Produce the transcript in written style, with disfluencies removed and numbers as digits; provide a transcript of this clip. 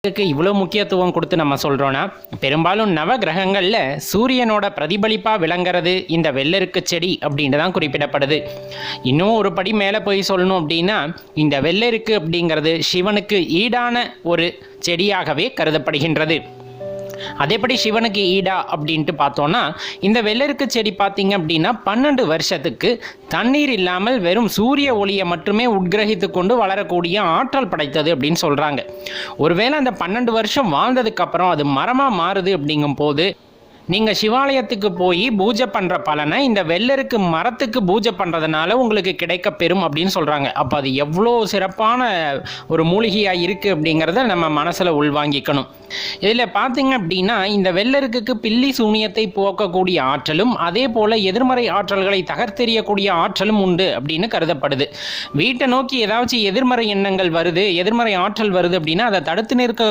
இதுக்கு இவ்வளோ முக்கியத்துவம் கொடுத்து நம்ம சொல்கிறோன்னா, பெரும்பாலும் நவ கிரகங்களில் சூரியனோட பிரதிபலிப்பாக விளங்குறது இந்த வெள்ளருக்கு செடி அப்படின்ட்டு தான் குறிப்பிடப்படுது. இன்னும் ஒரு படி மேலே போய் சொல்லணும் அப்படின்னா, இந்த வெள்ளருக்கு அப்படிங்கிறது சிவனுக்கு ஈடான ஒரு செடியாகவே கருதப்படுகின்றது. அதேபடி சிவனுக்கு ஈடா அப்படின்ட்டு பார்த்தோன்னா, இந்த வெள்ளருக்கு செடி பார்த்தீங்க அப்படின்னா 12 வருஷத்துக்கு தண்ணீர் இல்லாமல் வெறும் சூரிய ஒளியை மட்டுமே உட்கிரகித்து கொண்டு வளரக்கூடிய ஆற்றல் படைத்தது அப்படின்னு சொல்கிறாங்க. ஒருவேளை அந்த 12 வருஷம் வாழ்ந்ததுக்கப்புறம் அது மரமாக மாறுது அப்படிங்கும் போது, நீங்கள் சிவாலயத்துக்கு போய் பூஜை பண்ணுற பலனை இந்த வெள்ளருக்கு மரத்துக்கு பூஜை பண்ணுறதுனால உங்களுக்கு கிடைக்க பெறும் அப்படின்னு சொல்கிறாங்க. அப்போ அது எவ்வளோ சிறப்பான ஒரு மூலிகையாக இருக்குது அப்படிங்கிறத நம்ம மனசில் உள்வாங்கிக்கணும். இதில் பார்த்தீங்க அப்படின்னா, இந்த வெள்ளருக்கு பில்லி சூனியத்தை போக்கக்கூடிய ஆற்றலும் அதே போல் எதிர்மறை ஆற்றல்களை தகர்த்தெறியக்கூடிய ஆற்றலும் உண்டு அப்படின்னு கருதப்படுது. வீட்டை நோக்கி ஏதாச்சும் எதிர்மறை எண்ணங்கள் வருது, எதிர்மறை ஆற்றல் வருது அப்படின்னா அதை தடுத்து நிற்க